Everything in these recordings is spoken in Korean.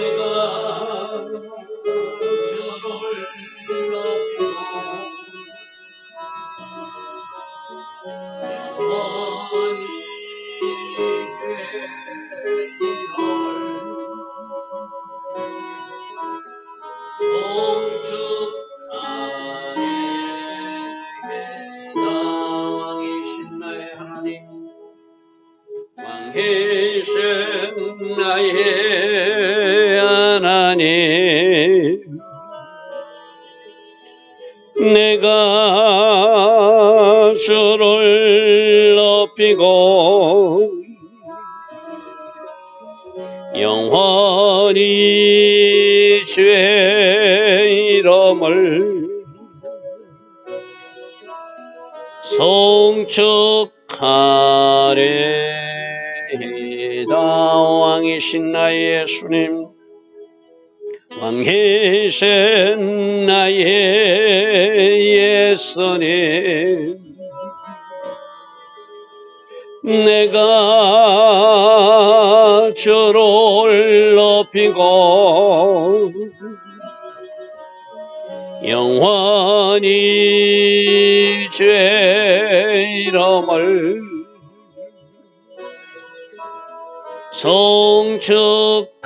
내가 주를 높이고 영원히 죄 왕이신 나의 하나님, 왕이신 나의 하나님, 내가 주를 높이고 영원히 주의 이름을 송축하리이다. 왕이신 나의 예수님, 왕이신 나의 예수님, 내가 주를 높이고 영원히 주의 이름을 송축하리이다.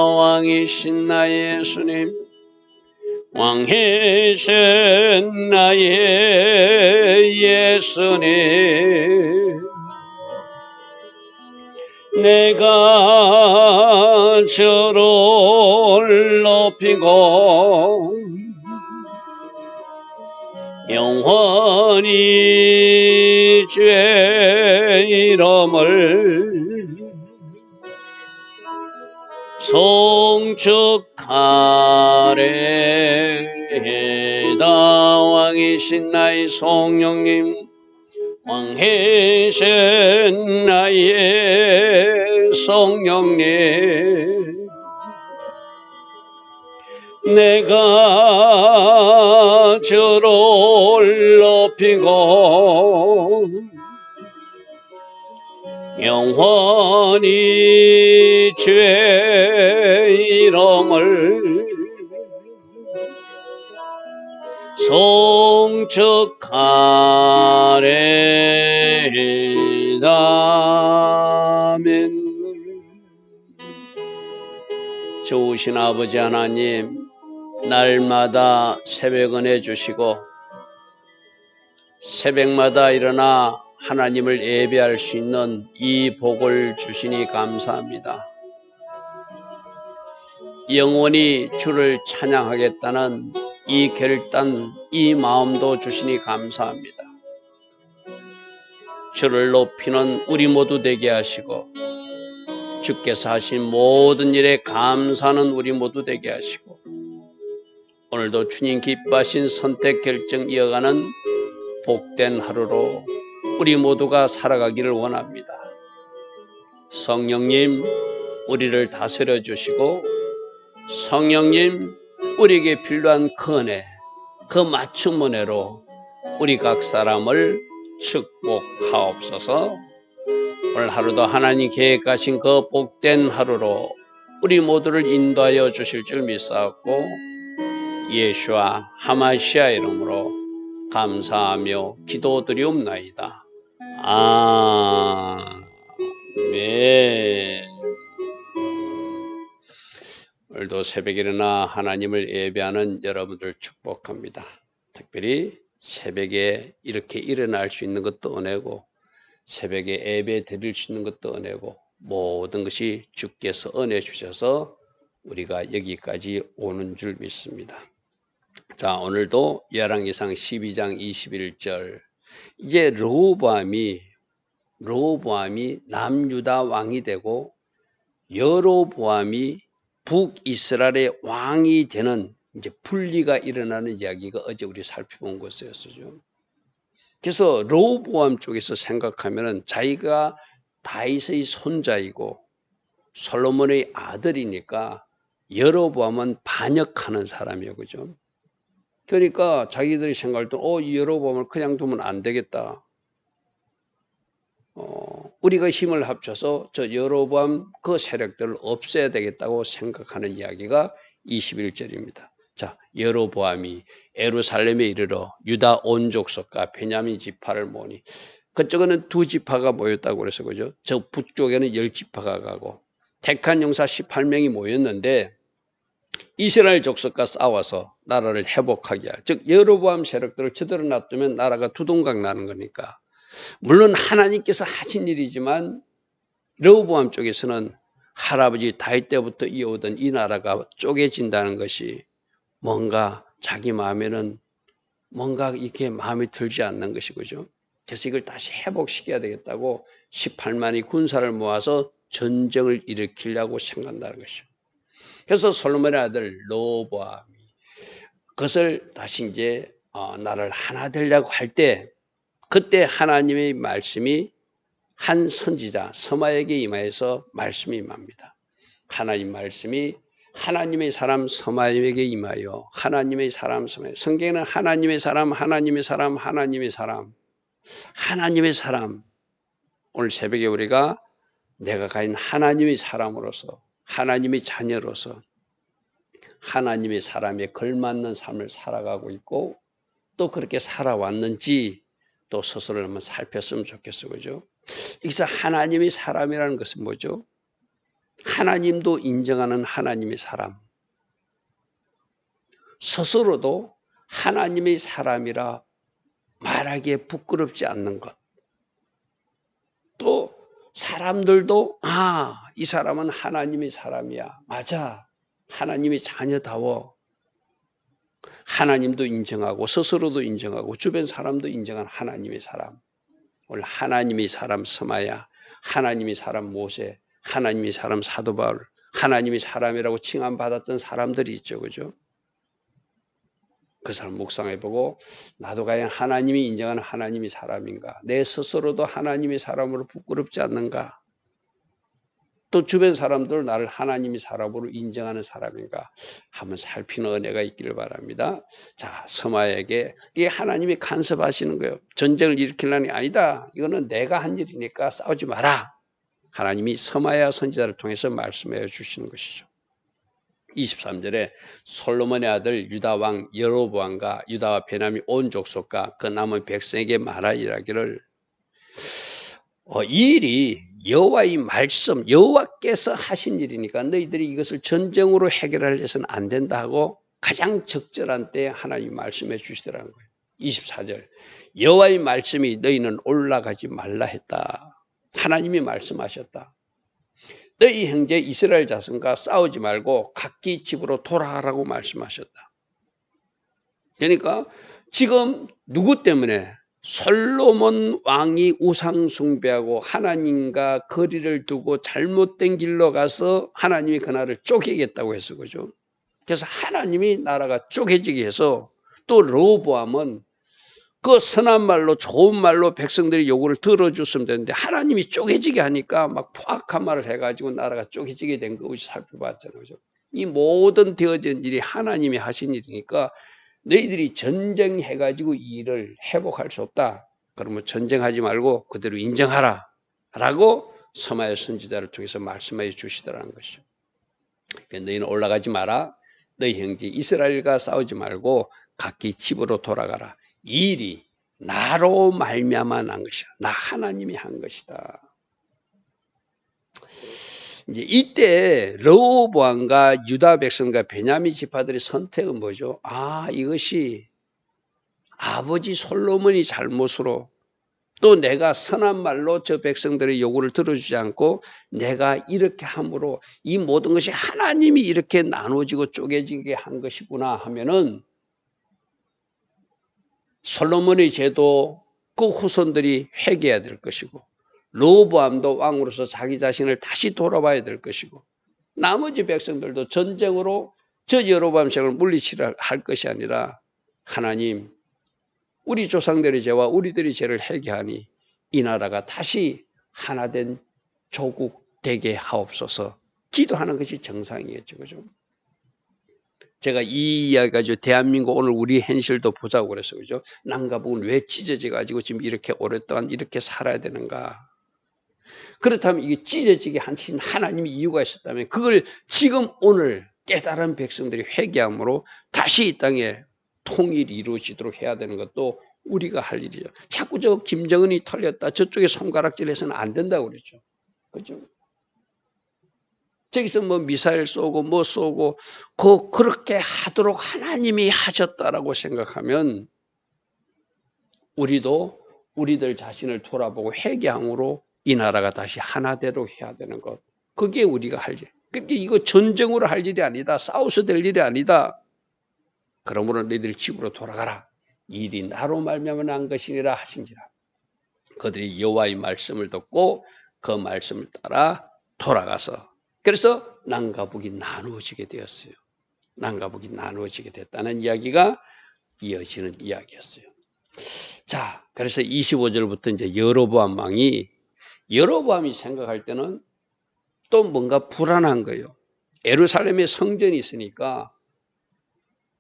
왕이신 나의 예수님, 왕이신 나의 예수님, 내가 주를 높이고 영원히 주의 이름을 송축하리이다. 왕이신 나의 성령님, 왕이신 나의 성령님, 내가 주를 높이고 영원히 주의 이름을 송축하리이다. 아멘. 좋으신 아버지 하나님, 날마다 새벽 은혜 주시고 새벽마다 일어나 하나님을 예배할 수 있는 이 복을 주시니 감사합니다. 영원히 주를 찬양하겠다는 이 결단, 이 마음도 주시니 감사합니다. 주를 높이는 우리 모두 되게 하시고 주께서 하신 모든 일에 감사하는 우리 모두 되게 하시고 오늘도 주님 기뻐하신 선택 결정 이어가는 복된 하루로 우리 모두가 살아가기를 원합니다. 성령님, 우리를 다스려 주시고 성령님, 우리에게 필요한 그 은혜, 그 맞춤 은혜로 우리 각 사람을 축복하옵소서. 오늘 하루도 하나님 계획하신 그 복된 하루로 우리 모두를 인도하여 주실 줄 믿사옵고 예수와 하마시아 이름으로 감사하며 기도드리옵나이다. 아멘. 오늘도 새벽에 일어나 하나님을 예배하는 여러분들 축복합니다. 특별히 새벽에 이렇게 일어날 수 있는 것도 은혜고 새벽에 예배 드릴 수 있는 것도 은혜고 모든 것이 주께서 은혜 주셔서 우리가 여기까지 오는 줄 믿습니다. 자, 오늘도 열왕기상 12장 21절, 이제 르호보암이 남유다 왕이 되고 여로보암이 북이스라엘의 왕이 되는 이제 분리가 일어나는 이야기가 어제 우리 살펴본 것이었죠. 그래서 르호보암 쪽에서 생각하면은 자기가 다윗의 손자이고 솔로몬의 아들이니까 여로보암은 반역하는 사람이에요, 그죠? 그러니까 자기들이 생각할 때 이 여로보암을 그냥 두면 안 되겠다. 우리가 힘을 합쳐서 저 여로보암 그 세력들을 없애야 되겠다고 생각하는 이야기가 21절입니다. 자, 여로보암이 예루살렘에 이르러 유다 온 족속과 베냐민 지파를 모으니 그쪽에는 두 지파가 모였다고 그래서 그죠? 저 북쪽에는 10지파가 가고 택한 용사 18명이 모였는데 이스라엘 족속과 싸워서 나라를 회복하게 하여 즉 여로보암 세력들을 저대로 놔두면 나라가 두동강 나는 거니까 물론 하나님께서 하신 일이지만 르호보암 쪽에서는 할아버지 다윗 때부터 이어오던 이 나라가 쪼개진다는 것이 뭔가 자기 마음에는 뭔가 이렇게 마음에 들지 않는 것이 그죠. 그래서 이걸 다시 회복시켜야 되겠다고 18만이 군사를 모아서 전쟁을 일으키려고 생각한다는 것이죠. 그래서 솔로몬의 아들 르호보암이 그것을 다시 이제 나라를 하나 되려고 할 때 그때 하나님의 말씀이 한 선지자 서마에게 임하여서 말씀이 임합니다. 하나님 말씀이 하나님의 사람 서마에게 임하여 하나님의 사람 서마에 성경에는 하나님의 사람 하나님의 사람 하나님의 사람 하나님의 사람 오늘 새벽에 우리가 내가 가진 하나님의 사람으로서 하나님의 자녀로서 하나님의 사람에 걸맞는 삶을 살아가고 있고 또 그렇게 살아왔는지 또 스스로를 한번 살폈으면 좋겠어요. 그죠? 여기서 하나님의 사람이라는 것은 뭐죠? 하나님도 인정하는 하나님의 사람. 스스로도 하나님의 사람이라 말하기에 부끄럽지 않는 것. 또 사람들도 이 사람은 하나님의 사람이야. 맞아. 하나님의 자녀다워. 하나님도 인정하고 스스로도 인정하고 주변 사람도 인정한 하나님의 사람. 오늘 하나님의 사람 스마야, 하나님의 사람 모세, 하나님의 사람 사도 바울, 하나님의 사람이라고 칭함받았던 사람들이 있죠. 그죠? 그 사람 묵상해보고 나도 과연 하나님이 인정하는 하나님의 사람인가? 내 스스로도 하나님의 사람으로 부끄럽지 않는가? 또 주변 사람들 나를 하나님의 사람으로 인정하는 사람인가? 한번 살피는 은혜가 있기를 바랍니다. 자, 스마에게 이게 하나님이 간섭하시는 거예요. 전쟁을 일으키려는 게 아니다. 이거는 내가 한 일이니까 싸우지 마라. 하나님이 스마야 선지자를 통해서 말씀해 주시는 것이죠. 23절에 솔로몬의 아들 유다 왕 여로보암과 유다와 베냐민 온 족속과 그 남은 백성에게 말하 이라기를 이 일이 여호와의 말씀 여호와께서 하신 일이니까 너희들이 이것을 전쟁으로 해결하려 해서는 안 된다 하고 가장 적절한 때에 하나님이 말씀해 주시더라는 거예요. 24절 여호와의 말씀이 너희는 올라가지 말라 했다. 하나님이 말씀하셨다. 너희 형제 이스라엘 자손과 싸우지 말고 각기 집으로 돌아가라고 말씀하셨다. 그러니까 지금 누구 때문에 솔로몬 왕이 우상 숭배하고 하나님과 거리를 두고 잘못된 길로 가서 하나님이 그 나라를 쪼개겠다고 했어. 그죠? 그래서 하나님이 나라가 쪼개지게 해서 또 르호보암은 그 선한 말로 좋은 말로 백성들이 요구를 들어줬으면 되는데 하나님이 쪼개지게 하니까 막 포악한 말을 해가지고 나라가 쪼개지게 된 거 우리 살펴봤잖아요. 그죠? 이 모든 되어진 일이 하나님이 하신 일이니까 너희들이 전쟁해가지고 이 일을 회복할 수 없다. 그러면 전쟁하지 말고 그대로 인정하라. 라고 스마야 선지자를 통해서 말씀해 주시더라는 것이죠. 그러니까 너희는 올라가지 마라. 너희 형제 이스라엘과 싸우지 말고 각기 집으로 돌아가라. 이 일이 나로 말미암아 난 것이다. 나 하나님이 한 것이다. 이제 이때 르호보암과 유다 백성과 베냐민 지파들의 선택은 뭐죠? 이것이 아버지 솔로몬이 잘못으로 또 내가 선한 말로 저 백성들의 요구를 들어주지 않고 내가 이렇게 함으로 이 모든 것이 하나님이 이렇게 나눠지고 쪼개지게 한 것이구나 하면은 솔로몬의 죄도 그 후손들이 회개해야 될 것이고 르호보암도 왕으로서 자기 자신을 다시 돌아봐야 될 것이고 나머지 백성들도 전쟁으로 저 여로보암 세력을 물리치려 할 것이 아니라 하나님 우리 조상들의 죄와 우리들의 죄를 회개하니 이 나라가 다시 하나된 조국 되게 하옵소서 기도하는 것이 정상이겠죠. 그죠? 제가 이 이야기 가지고 대한민국 오늘 우리 현실도 보자고 그랬어요. 그죠? 남과 북은 왜 찢어져 가지고 지금 이렇게 오랫동안 이렇게 살아야 되는가? 그렇다면 이게 찢어지게 하신 하나님이 이유가 있었다면 그걸 지금 오늘 깨달은 백성들이 회개함으로 다시 이 땅에 통일이 이루어지도록 해야 되는 것도 우리가 할 일이죠. 자꾸 저 김정은이 털렸다 저쪽에 손가락질해서는 안 된다고 그랬죠. 그렇죠? 저기서 뭐 미사일 쏘고 뭐 쏘고 그렇게 하도록 하나님이 하셨다라고 생각하면 우리도 우리들 자신을 돌아보고 회개함으로 이 나라가 다시 하나되도록 해야 되는 것. 그게 우리가 할 일. 그게 이거 전쟁으로 할 일이 아니다. 싸워서 될 일이 아니다. 그러므로 너희들 집으로 돌아가라. 이 일이 나로 말미암아 난 것이니라 하신지라. 그들이 여호와의 말씀을 듣고 그 말씀을 따라 돌아가서 그래서 남과 북이 나누어지게 되었어요. 남과 북이 나누어지게 됐다는 이야기가 이어지는 이야기였어요. 자, 그래서 25절부터 이제 여로보암 왕이 여로보암이 생각할 때는 또 뭔가 불안한 거예요. 예루살렘에 성전이 있으니까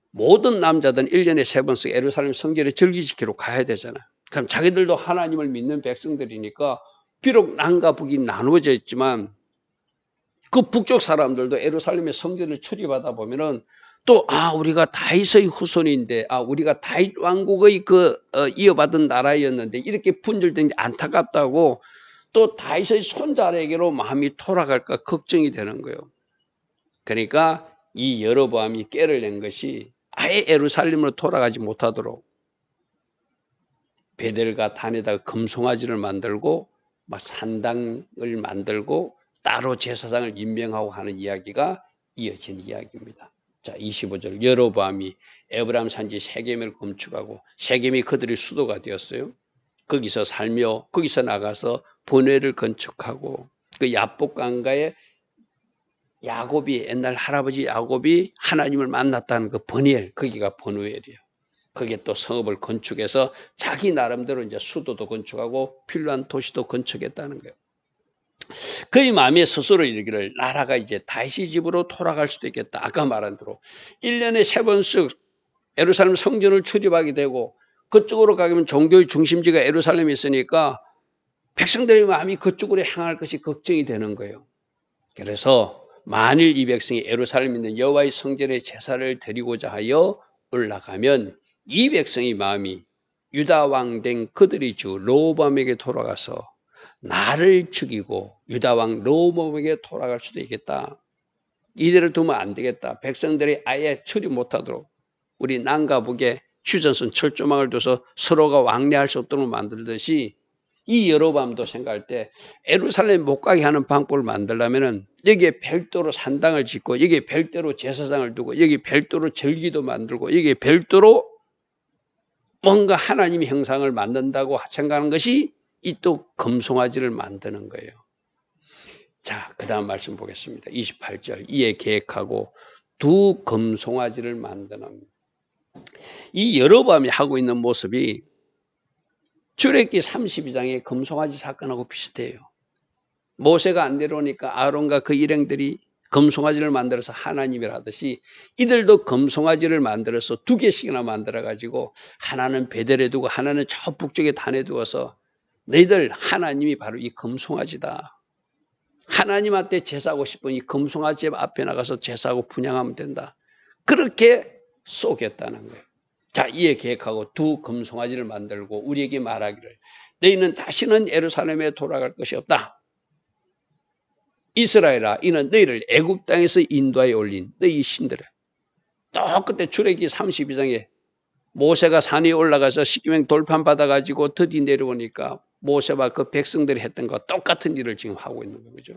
모든 남자들은 1년에 3번씩 예루살렘 성전에 절기지키러 가야 되잖아요. 그럼 자기들도 하나님을 믿는 백성들이니까 비록 남과 북이 나누어져 있지만 그 북쪽 사람들도 예루살렘의 성전을 출입하다 보면은 또 우리가 다윗의 후손인데 우리가 다윗 왕국의 이어받은 나라였는데 이렇게 분열된 게 안타깝다고 또 다윗의 손자에게로 마음이 돌아갈까 걱정이 되는 거예요. 그러니까 이 여로보암이 깨를 낸 것이 아예 예루살렘으로 돌아가지 못하도록 베델과 단에다가 금송아지를 만들고 막 산당을 만들고 따로 제사장을 임명하고 하는 이야기가 이어진 이야기입니다. 자, 25절 여로보암이 에브라임 산지 세겜을 건축하고 세겜이 그들의 수도가 되었어요. 거기서 살며 거기서 나가서 번회를 건축하고 그 야복강가에 야곱이 옛날 할아버지 야곱이 하나님을 만났다는 그 버니엘 거기가 버누엘이에요. 거기에 또 성읍을 건축해서 자기 나름대로 이제 수도도 건축하고 필요한 도시도 건축했다는 거예요. 그의 마음에 스스로 이르기를 나라가 이제 다시 집으로 돌아갈 수도 있겠다. 아까 말한 대로 1년에 3번씩 예루살렘 성전을 출입하게 되고 그쪽으로 가면 종교의 중심지가 예루살렘에 있으니까 백성들의 마음이 그쪽으로 향할 것이 걱정이 되는 거예요. 그래서 만일 이 백성이 예루살렘에 있는 여호와의 성전에 제사를 드리고자 하여 올라가면 이 백성의 마음이 유다 왕 된 그들의 주 르호보암에게 돌아가서 나를 죽이고 유다 왕 르호보암에게 돌아갈 수도 있겠다. 이대로 두면 안 되겠다. 백성들이 아예 출입 못하도록 우리 남과 북에 휴전선 철조망을 둬서 서로가 왕래할 수 없도록 만들듯이 이 여로보암도 생각할 때 예루살렘 못 가게 하는 방법을 만들려면은 여기에 별도로 산당을 짓고 여기에 별도로 제사장을 두고 여기 별도로 절기도 만들고 여기에 별도로 뭔가 하나님의 형상을 만든다고 생각하는 것이 이 또 금송아지를 만드는 거예요. 자, 그 다음 말씀 보겠습니다. 28절 이에 계획하고 두 금송아지를 만드는 이 여로보암이 하고 있는 모습이 출애굽기 32장의 금송아지 사건하고 비슷해요. 모세가 안 내려오니까 아론과 그 일행들이 금송아지를 만들어서 하나님이라 하듯이 이들도 금송아지를 만들어서 2개씩이나 만들어 가지고 하나는 베델에 두고 하나는 저 북쪽에 단에 두어서 너희들 하나님이 바로 이 금송아지다. 하나님한테 제사하고 싶은 이 금송아지 앞에 나가서 제사하고 분향하면 된다. 그렇게 쏘겠다는 거예요. 자, 이에 계획하고 두 금송아지를 만들고 우리에게 말하기를 너희는 다시는 예루살렘에 돌아갈 것이 없다. 이스라엘아, 이는 너희를 애굽 땅에서 인도하여 올린 너희 신들아. 또 그때 출애굽기 32장에 모세가 산에 올라가서 십계명 돌판 받아가지고 드디 내려오니까 모세와 그 백성들이 했던 것 똑같은 일을 지금 하고 있는 거죠.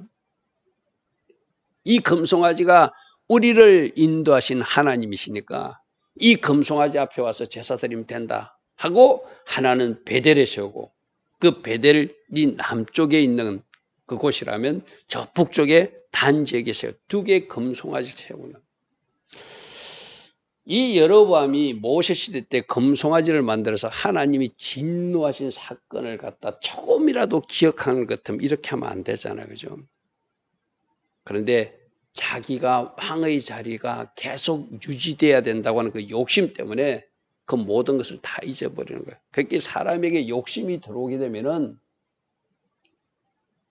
이 금송아지가 우리를 인도하신 하나님이시니까 이 금송아지 앞에 와서 제사 드리면 된다 하고 하나는 베델에 세우고 그 베델이 남쪽에 있는 그곳이라면 저 북쪽에 단 지역에 세워 2개의 금송아지를 세우는 이 여로보암이 모세 시대 때 금송아지를 만들어서 하나님이 진노하신 사건을 갖다 조금이라도 기억하는 것 같으면 이렇게 하면 안 되잖아요. 그죠? 그런데 자기가 왕의 자리가 계속 유지돼야 된다고 하는 그 욕심 때문에 그 모든 것을 다 잊어버리는 거예요. 그렇게 사람에게 욕심이 들어오게 되면은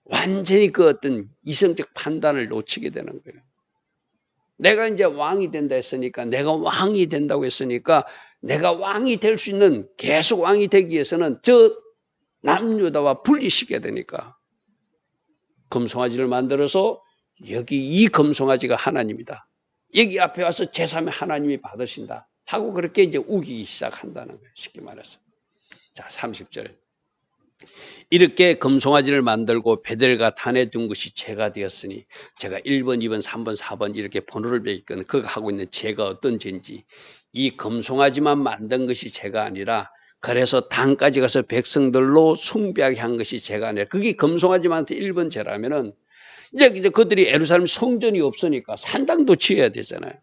완전히 그 어떤 이성적 판단을 놓치게 되는 거예요. 내가 이제 왕이 된다 했으니까, 내가 왕이 된다고 했으니까, 내가 왕이 될 수 있는, 계속 왕이 되기 위해서는 저 남유다와 분리시켜야 되니까 금송아지를 만들어서 여기 이 금송아지가 하나님이다. 여기 앞에 와서 제사면 하나님이 받으신다. 하고 그렇게 이제 우기기 시작한다는 거예요. 쉽게 말해서. 자, 30절. 이렇게 금송아지를 만들고 베델과 단에 둔 것이 죄가 되었으니, 제가 1번, 2번, 3번, 4번 이렇게 번호를 매겼거든. 그가 하고 있는 죄가 어떤 죄인지, 이 금송아지만 만든 것이 죄가 아니라, 그래서 단까지 가서 백성들로 숭배하게 한 것이 죄가 아니라, 그게 금송아지만한테 1번 죄라면은 이제 그들이 예루살렘 성전이 없으니까 산당도 지어야 되잖아요.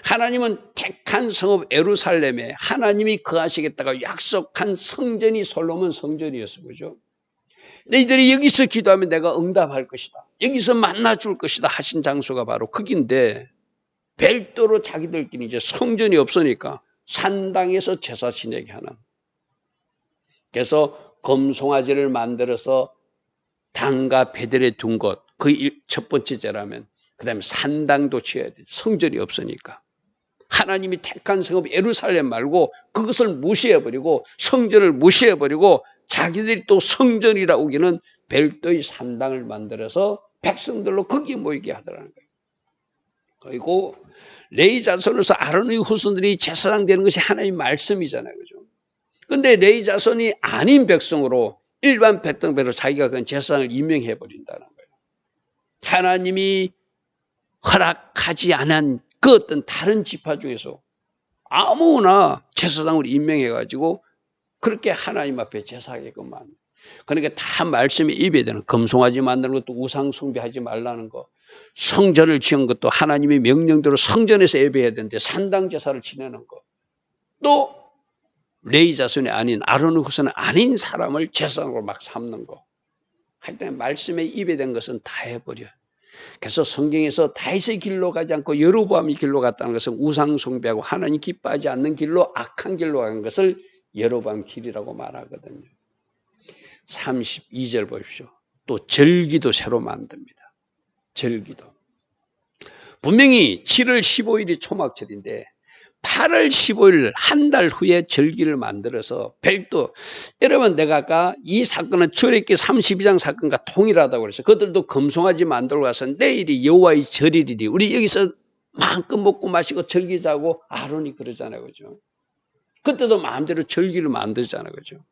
하나님은 택한 성읍 예루살렘에 하나님이 거하시겠다고 약속한 성전이 솔로몬 성전이었어, 그죠? 너희들이 여기서 기도하면 내가 응답할 것이다, 여기서 만나줄 것이다 하신 장소가 바로 거긴데, 별도로 자기들끼리 이제 성전이 없으니까 산당에서 제사 지내게 하는. 그래서 금송아지를 만들어서 단과 베델에 둔 것, 그 첫 번째 죄라면, 그 다음에 산당도 지어야 돼. 성전이 없으니까. 하나님이 택한 성읍 예루살렘 말고 그것을 무시해버리고 성전을 무시해버리고 자기들이 또 성전이라 오기는 별도의 산당을 만들어서 백성들로 거기 모이게 하더라는 거예요. 그리고 레위 자손에서 아론의 후손들이 제사장 되는 것이 하나님의 말씀이잖아요, 그죠? 근데 레위 자손이 아닌 백성으로 일반 백성배로 자기가 그런 제사장을 임명해 버린다는 거예요. 하나님이 허락하지 않은 그 어떤 다른 지파 중에서 아무나 제사장을 임명해 가지고 그렇게 하나님 앞에 제사하게끔만. 그러니까 다 말씀이 입에 되는, 금송아지 만드는 것도 우상 숭배하지 말라는 거, 성전을 지은 것도 하나님의 명령대로 성전에서 예배해야 되는데 산당 제사를 지내는 거, 또 레위 자손이 아닌 아론의 후손이 아닌 사람을 제사장으로 막 삼는 거. 하여튼 말씀에 입에 된 것은 다 해버려. 그래서 성경에서 다윗의 길로 가지 않고 여로보암의 길로 갔다는 것은 우상 숭배하고 하나님 기뻐하지 않는 길로, 악한 길로 간 것을 여로보암 길이라고 말하거든요. 32절 보십시오. 또 절기도 새로 만듭니다. 절기도. 분명히 7월 15일이 초막절인데 8월 15일 한 달 후에 절기를 만들어서 별도, 여러분 내가 아까 이 사건은 출애굽기 32장 사건과 동일하다고 그랬어요. 그들도 금송아지 만들고 가서 내일이 여호와의 절일이니 우리 여기서 마음껏 먹고 마시고 절기자고 아론이 그러잖아요, 그죠? 그때도 마음대로 절기를 만들잖아요, 그죠?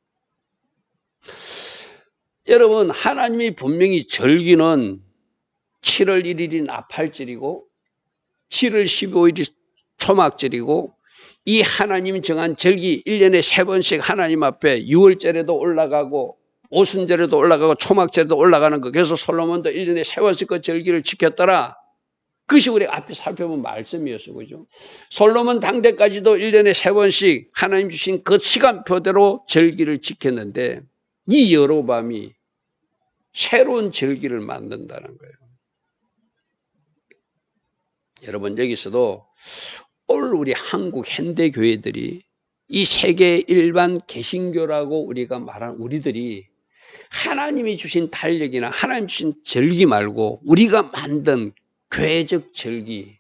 여러분 하나님이 분명히 절기는 7월 1일이 나팔절이고 7월 15일이 초막절이고, 이 하나님이 정한 절기 1년에 3번씩 하나님 앞에 6월절에도 올라가고 오순절에도 올라가고 초막절에도 올라가는 거. 그래서 솔로몬도 1년에 3번씩 그 절기를 지켰더라. 그것이 우리 앞에 살펴본 말씀이었어요, 그죠? 솔로몬 당대까지도 1년에 3번씩 하나님 주신 그 시간표대로 절기를 지켰는데 이 여로보암이 새로운 절기를 만든다는 거예요. 여러분 여기서도 오늘 우리 한국 현대교회들이 이 세계 일반 개신교라고 우리가 말한 우리들이 하나님이 주신 달력이나 하나님 주신 절기 말고 우리가 만든 교회적 절기,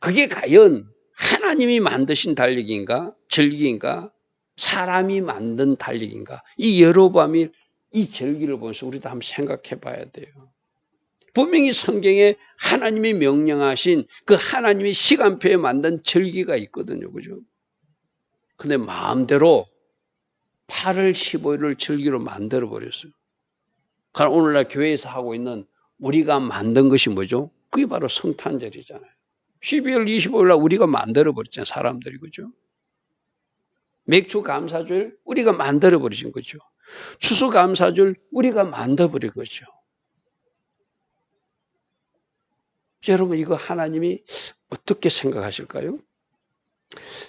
그게 과연 하나님이 만드신 달력인가, 절기인가, 사람이 만든 달력인가? 이 여로보암이 이 절기를 보면서 우리도 한번 생각해 봐야 돼요. 분명히 성경에 하나님이 명령하신 그 하나님의 시간표에 만든 절기가 있거든요, 그죠? 근데 마음대로 8월 15일을 절기로 만들어 버렸어요. 그러니까 오늘날 교회에서 하고 있는 우리가 만든 것이 뭐죠? 그게 바로 성탄절이잖아요. 12월 25일 날 우리가 만들어 버렸잖아요, 사람들이, 그죠? 맥주 감사절 우리가 만들어 버리신 거죠. 추수 감사절 우리가 만들어 버린 거죠. 여러분 이거 하나님이 어떻게 생각하실까요?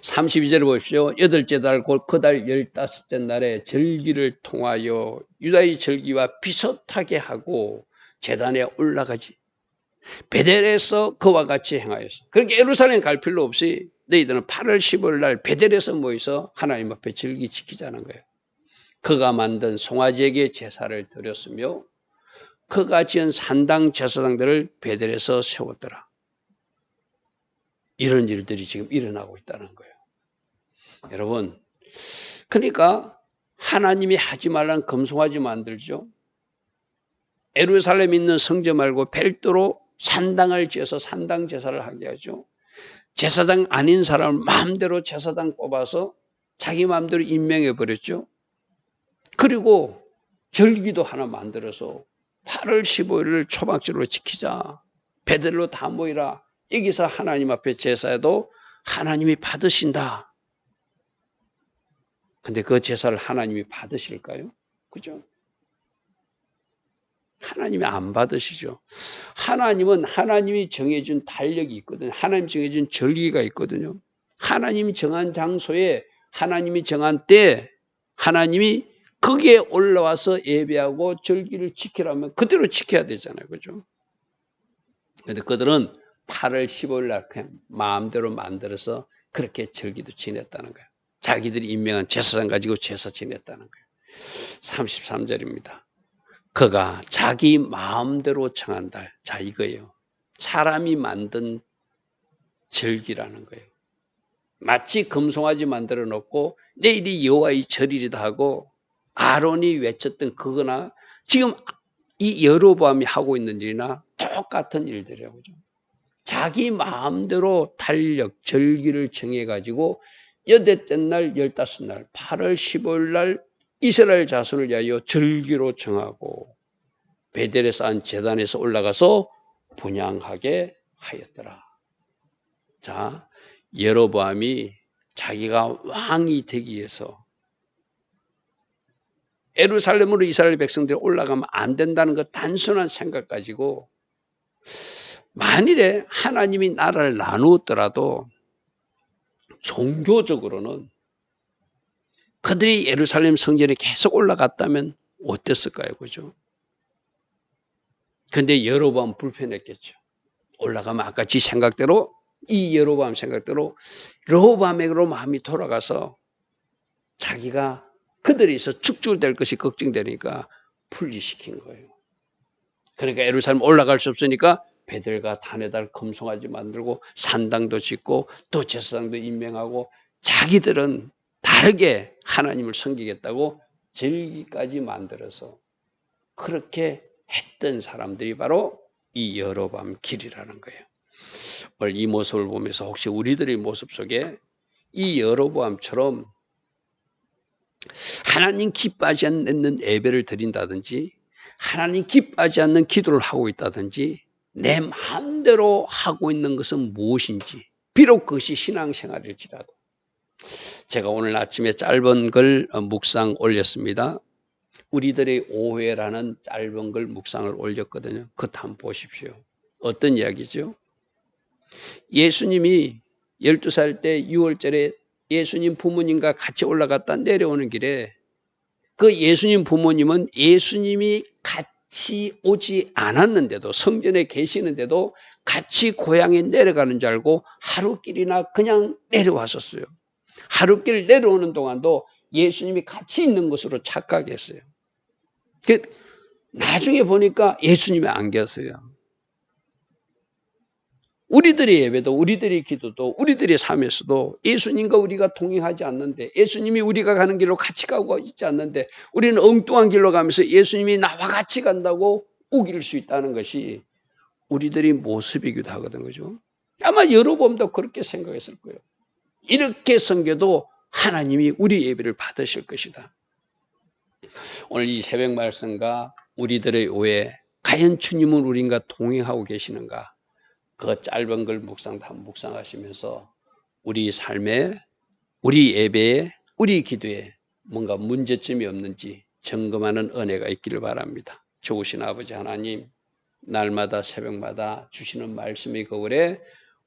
32절을 보십시오. 8째 달 곧 그 달 15째 날에 절기를 통하여 유다의 절기와 비슷하게 하고 제단에 올라가지. 베델에서 그와 같이 행하였어. 그렇게 예루살렘 갈 필요 없이 너희들은 8월 15일 날 베델에서 모여서 하나님 앞에 절기 지키자는 거예요. 그가 만든 송아지에게 제사를 드렸으며 그가 지은 산당 제사장들을 베델에서 세웠더라. 이런 일들이 지금 일어나고 있다는 거예요. 여러분, 그러니까 하나님이 하지 말란 금송아지 만들죠. 예루살렘에 있는 성전 말고 별도로 산당을 지어서 산당 제사를 하게 하죠. 제사장 아닌 사람을 마음대로 제사장 뽑아서 자기 마음대로 임명해 버렸죠. 그리고 절기도 하나 만들어서 8월 15일을 초막절로 지키자. 베델로 다 모이라. 여기서 하나님 앞에 제사해도 하나님이 받으신다. 근데 그 제사를 하나님이 받으실까요? 그죠? 하나님이 안 받으시죠. 하나님은 하나님이 정해준 달력이 있거든요. 하나님이 정해준 절기가 있거든요. 하나님이 정한 장소에 하나님이 정한 때에 하나님이 거기에 올라와서 예배하고 절기를 지키라면 그대로 지켜야 되잖아요. 그죠? 그런데 그들은 8월 15일 날 그냥 마음대로 만들어서 그렇게 절기도 지냈다는 거예요. 자기들이 임명한 제사장 가지고 제사 지냈다는 거예요. 33절입니다. 그가 자기 마음대로 정한 달. 자, 이거예요. 사람이 만든 절기라는 거예요. 마치 금송아지 만들어 놓고 내일이 여호와의 절일이다 하고 아론이 외쳤던 그거나 지금 이 여로보암이 하고 있는 일이나 똑같은 일들이에요. 그죠? 자기 마음대로 달력, 절기를 정해가지고 여덟째 날, 15날, 8월 15일 날 이스라엘 자손을 위하여 절기로 정하고 베델에 쌓은 제단에서 올라가서 분향하게 하였더라. 자, 여로보암이 자기가 왕이 되기 위해서 예루살렘으로 이스라엘 백성들이 올라가면 안 된다는 그 단순한 생각 가지고 만일에 하나님이 나라를 나누었더라도 종교적으로는 그들이 예루살렘 성전에 계속 올라갔다면 어땠을까요? 그죠? 근데 여로보암 불편했겠죠. 올라가면 아까 지 생각대로 이 여로보암 생각대로 여로보암에게로 마음이 돌아가서 자기가 그들이 있어 축출될 것이 걱정되니까 분리시킨 거예요. 그러니까 예루살렘 올라갈 수 없으니까 베델과 단에달 금송아지 만들고 산당도 짓고 또 제사장도 임명하고 자기들은 다르게 하나님을 섬기겠다고 절기까지 만들어서 그렇게 했던 사람들이 바로 이 여로보암 길이라는 거예요. 오늘 이 모습을 보면서 혹시 우리들의 모습 속에 이 여로보암처럼 하나님 기뻐하지 않는 예배를 드린다든지 하나님 기뻐하지 않는 기도를 하고 있다든지 내 마음대로 하고 있는 것은 무엇인지 비록 그것이 신앙생활일지라도 제가 오늘 아침에 짧은 글 묵상 올렸습니다. 우리들의 오해라는 짧은 글 묵상을 올렸거든요. 그것 한번 보십시오. 어떤 이야기죠? 예수님이 12살 때 6월절에 예수님 부모님과 같이 올라갔다 내려오는 길에 그 예수님 부모님은 예수님이 같이 오지 않았는데도 성전에 계시는데도 같이 고향에 내려가는 줄 알고 하루길이나 그냥 내려왔었어요. 하루길 내려오는 동안도 예수님이 같이 있는 것으로 착각했어요. 나중에 보니까 예수님이 안 계세요. 우리들의 예배도 우리들의 기도도 우리들의 삶에서도 예수님과 우리가 동행하지 않는데 예수님이 우리가 가는 길로 같이 가고 있지 않는데 우리는 엉뚱한 길로 가면서 예수님이 나와 같이 간다고 우길 수 있다는 것이 우리들의 모습이기도 하거든. 그죠? 아마 여러분도 그렇게 생각했을 거예요. 이렇게 섬겨도 하나님이 우리 예배를 받으실 것이다. 오늘 이 새벽 말씀과 우리들의 오해 과연 주님은 우리가 동행하고 계시는가? 그 짧은 글 한번 묵상하시면서 우리 삶에, 우리 예배에, 우리 기도에 뭔가 문제점이 없는지 점검하는 은혜가 있기를 바랍니다. 좋으신 아버지 하나님, 날마다 새벽마다 주시는 말씀의 거울에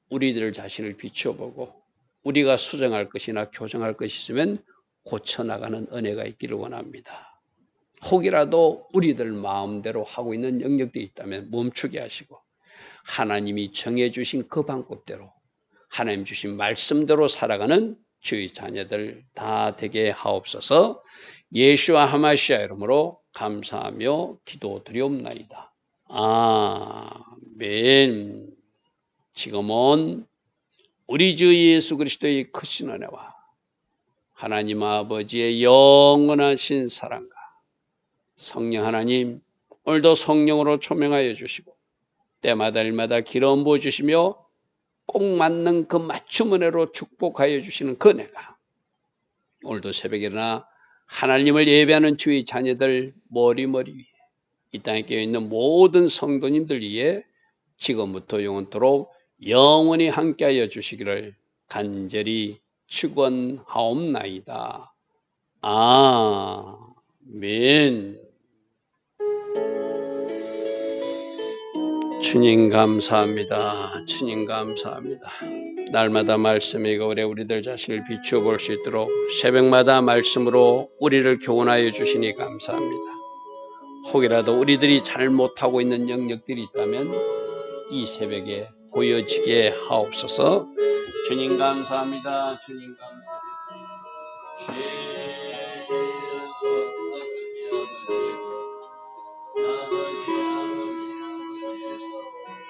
우리들 자신을 비춰보고 우리가 수정할 것이나 교정할 것이 있으면 고쳐나가는 은혜가 있기를 원합니다. 혹이라도 우리들 마음대로 하고 있는 영역들이 있다면 멈추게 하시고 하나님이 정해주신 그 방법대로 하나님 주신 말씀대로 살아가는 주의 자녀들 다 되게 하옵소서. 예수와 하마시아 이름으로 감사하며 기도드리옵나이다. 아멘. 지금은 우리 주 예수 그리스도의 크신 은혜와 하나님 아버지의 영원하신 사랑과 성령 하나님 오늘도 성령으로 초명하여 주시고 때마다 일마다 기름 부어 주시며 꼭 맞는 그 맞춤 은혜로 축복하여 주시는 그 은혜가 오늘도 새벽에 일어나 하나님을 예배하는 주의 자녀들 머리머리 위에 이 땅에 깨어있는 모든 성도님들 위에 지금부터 영원토록 영원히 함께하여 주시기를 간절히 축원하옵나이다. 아멘. 주님 감사합니다. 주님 감사합니다. 날마다 말씀에 거울에 우리들 자신을 비추어 볼 수 있도록 새벽마다 말씀으로 우리를 교훈하여 주시니 감사합니다. 혹이라도 우리들이 잘못하고 있는 영역들이 있다면 이 새벽에 보여지게 하옵소서. 주님 감사합니다. 주님 감사합니다.